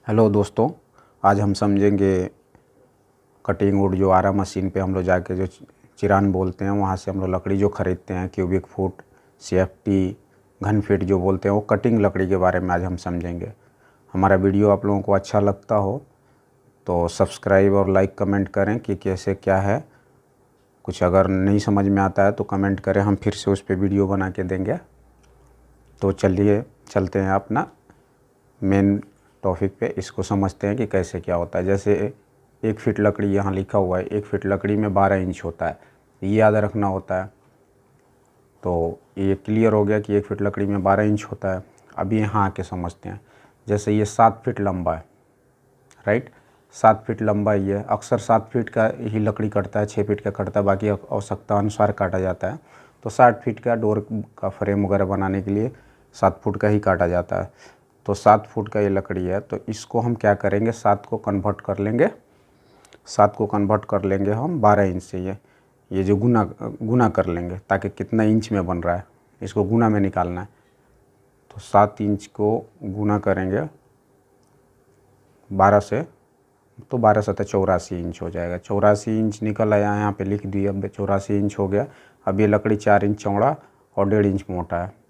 Hello दोस्तों, आज हम समझेंगे कटिंग वुड। जो आरा मशीन पे हम लोग जाके जो चिरान बोलते हैं वहाँ से हम लोग लकड़ी जो ख़रीदते हैं, क्यूबिक फुट, सीएफटी, घन फीट जो बोलते हैं, वो कटिंग लकड़ी के बारे में आज हम समझेंगे। हमारा वीडियो आप लोगों को अच्छा लगता हो तो सब्सक्राइब और लाइक कमेंट करें कि कैसे क्या है। कुछ अगर नहीं समझ में आता है तो कमेंट करें, हम फिर से उस पर वीडियो बना के देंगे। तो चलिए चलते हैं अपना मेन टॉपिक पे, इसको समझते हैं कि कैसे क्या होता है। जैसे 1 फीट लकड़ी यहाँ लिखा हुआ है, 1 फीट लकड़ी में 12 इंच होता है, ये याद रखना होता है। तो ये क्लियर हो गया कि 1 फीट लकड़ी में 12 इंच होता है। अभी यहाँ आके समझते हैं। जैसे ये 7 फीट लंबा है, राइट, 7 फीट लंबा ये है। अक्सर 7 फीट का ही लकड़ी कटता है, 6 फीट का कटता है, बाकी आवश्यकता अनुसार काटा जाता है। तो 60 फीट का डोर का फ्रेम वगैरह बनाने के लिए 7 फुट का ही काटा जाता है। तो 7 फुट का ये लकड़ी है, तो इसको हम क्या करेंगे, 7 को कन्वर्ट कर लेंगे, 7 को कन्वर्ट कर लेंगे हम 12 इंच से। ये जो गुना कर लेंगे, ताकि कितना इंच में बन रहा है इसको गुना में निकालना है। तो 7 इंच को गुना करेंगे 12 से, तो 12 सतह 84 इंच हो जाएगा। 84 इंच निकल आया, यहाँ पे लिख दिया, 84 इंच हो गया। अब ये लकड़ी 4 इंच चौड़ा और 1.5 इंच मोटा है।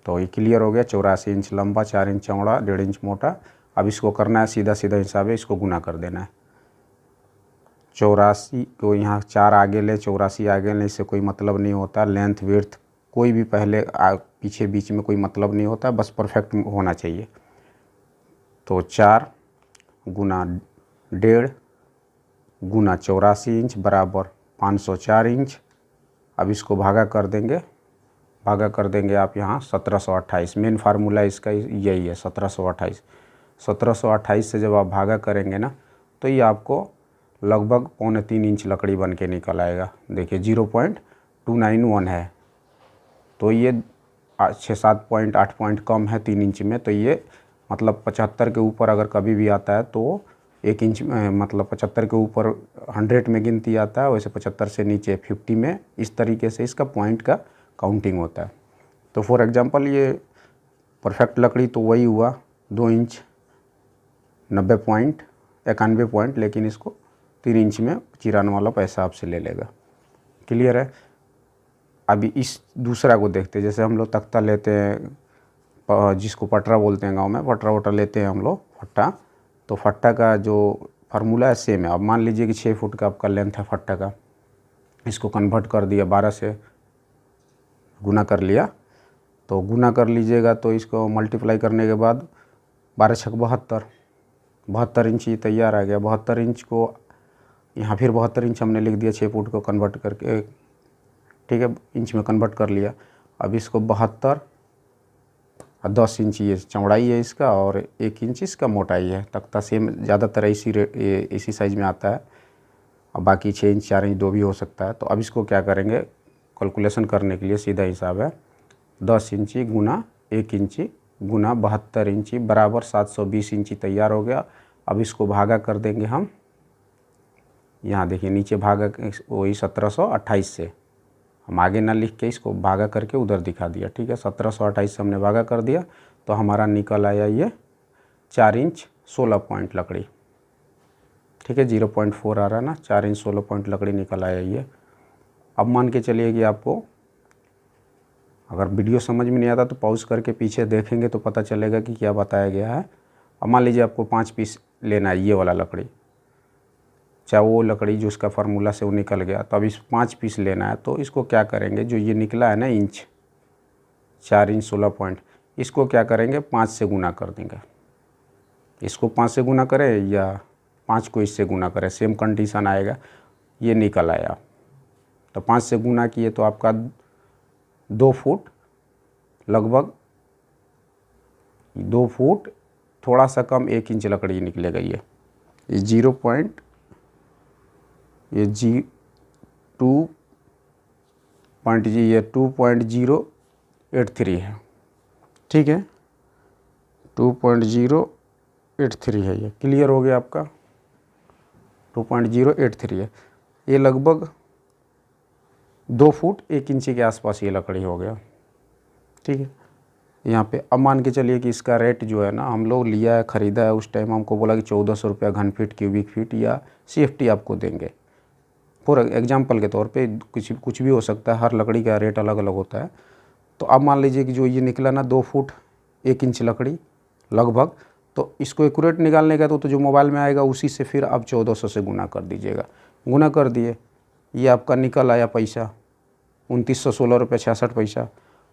तो ये क्लियर हो गया, 84 इंच लंबा, 4 इंच चौड़ा, 1.5 इंच मोटा। अब इसको करना है सीधा सीधा हिसाब है, इसको गुना कर देना है। 84 को यहाँ 4 आगे ले, 84 आगे ले, इससे कोई मतलब नहीं होता। लेंथ विड्थ कोई भी पहले पीछे बीच में कोई मतलब नहीं होता, बस परफेक्ट होना चाहिए। तो 4 गुना 1.5 गुना 84 इंच बराबर 504 इंच। अब इसको भागा कर देंगे, भागा कर देंगे आप यहाँ 1728। मेन फार्मूला इसका यही है, 1728। 1728 से जब आप भागा करेंगे ना, तो ये आपको लगभग 3.25 इंच लकड़ी बन के निकल आएगा। देखिए 0.291 है, तो ये 6-7 पॉइंट 8 पॉइंट कम है 3 इंच में। तो ये मतलब 75 के ऊपर अगर कभी भी आता है तो 1 इंच मतलब 75 के ऊपर 100 में गिनती आता है, वैसे 75 से नीचे 50 में, इस तरीके से इसका पॉइंट का काउंटिंग होता है। तो फॉर एग्जांपल ये परफेक्ट लकड़ी तो वही हुआ 2 इंच 90 पॉइंट 91 पॉइंट, लेकिन इसको 3 इंच में चिरान वाला पैसा आपसे ले लेगा। क्लियर है। अभी इस दूसरा को देखते हैं। जैसे हम लोग तख्ता लेते हैं, जिसको पटरा बोलते हैं गांव में, पटरा वटरा लेते हैं हम लोग, फट्टा। तो फट्टा का जो फार्मूला है सेम है। अब मान लीजिए कि 6 फुट का आपका लेंथ है फट्टा का, इसको कन्वर्ट कर दिया, 12 से गुना कर लिया। तो गुना कर लीजिएगा, तो इसको मल्टीप्लाई करने के बाद 12 छक 72, 72 इंच ये तैयार आ गया। 72 इंच को यहाँ फिर 72 इंच हमने लिख दिया, 6 फुट को कन्वर्ट करके, ठीक है, इंच में कन्वर्ट कर लिया। अब इसको 72 और 10 इंच ये चौड़ाई है इसका, और 1 इंच इसका मोटाई है। तख्ता सेम ज़्यादातर इसी साइज़ में आता है, और बाकी 6 इंच 4 इंच 2 भी हो सकता है। तो अब इसको क्या करेंगे, कैलकुलेशन करने के लिए सीधा हिसाब है, 10 इंची गुना 1 इंची गुना 72 इंची बराबर 720 इंची तैयार हो गया। अब इसको भागा कर देंगे हम, यहाँ देखिए नीचे भागा वही 1728 से, हम आगे ना लिख के इसको भागा करके उधर दिखा दिया, ठीक है। 1728 से हमने भागा कर दिया, तो हमारा निकल आया ये 4 इंच 16 पॉइंट लकड़ी, ठीक है। 0.4 आ रहा है ना, 4 इंच 16 पॉइंट लकड़ी निकल आया ये। अब मान के चलिए कि आपको अगर वीडियो समझ में नहीं आता तो पॉज करके पीछे देखेंगे तो पता चलेगा कि क्या बताया गया है। अब मान लीजिए आपको 5 पीस लेना है ये वाला लकड़ी, चाहे वो लकड़ी जो उसका फार्मूला से वो निकल गया, तो अब इस 5 पीस लेना है। तो इसको क्या करेंगे, जो ये निकला है ना इंच, 4 इंच 16 पॉइंट, इसको क्या करेंगे 5 से गुना कर देंगे। इसको 5 से गुना करें या 5 को इससे गुना करें, सेम कंडीशन आएगा। ये निकल आया, तो 5 से गुना किए तो आपका 2 फुट लगभग, 2 फुट थोड़ा सा कम 1 इंच लकड़ी निकलेगा। ये 0 पॉइंट, ये 2.083 है, ठीक है, 2.083 है। ये क्लियर हो गया आपका, 2.083 है। ये लगभग 2 फुट 1 इंची के आसपास ये लकड़ी हो गया, ठीक है। यहाँ पे अब मान के चलिए कि इसका रेट जो है ना, हम लोग लिया है, ख़रीदा है, उस टाइम हमको बोला कि 1400 रुपया घन फीट क्यूबिक फीट या CFT आपको देंगे। फॉर एग्जांपल के तौर पे कुछ भी हो सकता है, हर लकड़ी का रेट अलग अलग होता है। तो अब मान लीजिए कि जो ये निकला ना 2 फुट 1 इंच लकड़ी लगभग, तो इसको एक्यूरेट निकालने का तो जो मोबाइल में आएगा उसी से फिर आप 1400 से गुना कर दीजिएगा। गुना कर दिए, ये आपका निकल आया पैसा 2916 रुपये 66 पैसा।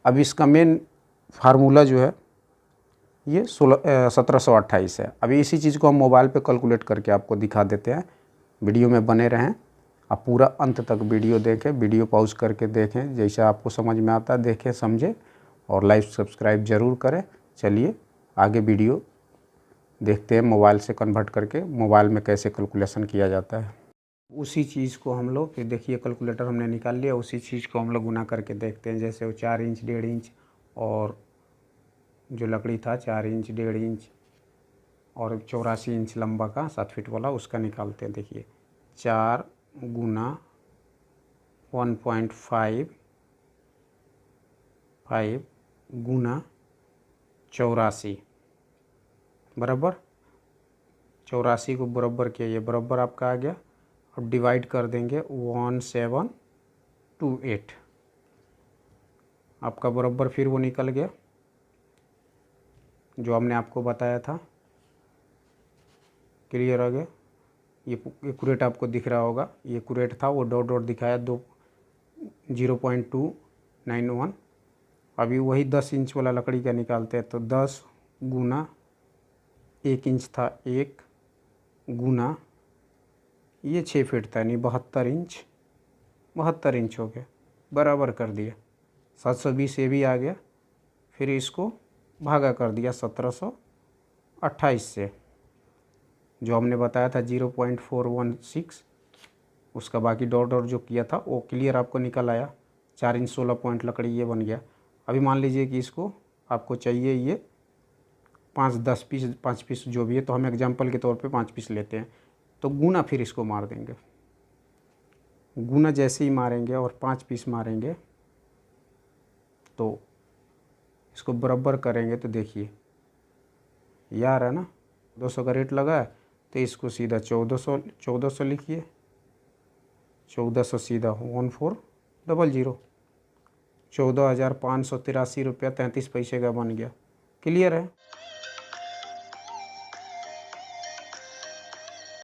अब इसका मेन फार्मूला जो है ये 1728 है। अभी इसी चीज़ को हम मोबाइल पे कैलकुलेट करके आपको दिखा देते हैं। वीडियो में बने रहें, आप पूरा अंत तक वीडियो देखें, वीडियो पॉज करके देखें, जैसा आपको समझ में आता है देखें समझें, और लाइक सब्सक्राइब ज़रूर करें। चलिए आगे वीडियो देखते हैं, मोबाइल से कन्वर्ट करके मोबाइल में कैसे कैलकुलेशन किया जाता है। उसी चीज़ को हम लोग फिर देखिए कैलकुलेटर हमने निकाल लिया, उसी चीज़ को हम लोग गुना करके देखते हैं। जैसे वो 4 इंच 1.5 इंच और जो लकड़ी था 4 इंच 1.5 इंच और 84 इंच लंबा का 7 फीट वाला, उसका निकालते हैं। देखिए 4 गुना 1.5 गुना 84 बराबर 84 को बराबर किया, ये बराबर आपका आ गया। अब डिवाइड कर देंगे 1728, आपका बराबर फिर वो निकल गया जो हमने आपको बताया था। क्लियर आ गया, ये एक्यूरेट आपको दिख रहा होगा, ये एक्यूरेट था, वो डॉट डॉट दिखाया 0.291। अभी वही 10 इंच वाला लकड़ी का निकालते हैं, तो 10 गुना 1 इंच था 1 गुना ये 6 फीट था, यानी 72 इंच हो गया, बराबर कर दिया। 720 ये भी आ गया, फिर इसको भागा कर दिया 1728 से, जो हमने बताया था 0.416, उसका बाकी डॉट डॉट जो किया था वो क्लियर आपको निकल आया। 4 इंच 16 पॉइंट लकड़ी ये बन गया। अभी मान लीजिए कि इसको आपको चाहिए ये 5-10 पीस 5 पीस जो भी है, तो हम एग्जांपल के तौर पे 5 पीस लेते हैं, तो गुना फिर इसको मार देंगे। गुना जैसे ही मारेंगे और 5 पीस मारेंगे तो इसको बराबर करेंगे, तो देखिए यार है ना 200 का रेट लगा है, तो इसको सीधा 1400 लिखिए, 1400 सीधा 1400, 14,583 रुपया 33 पैसे का बन गया। क्लियर है।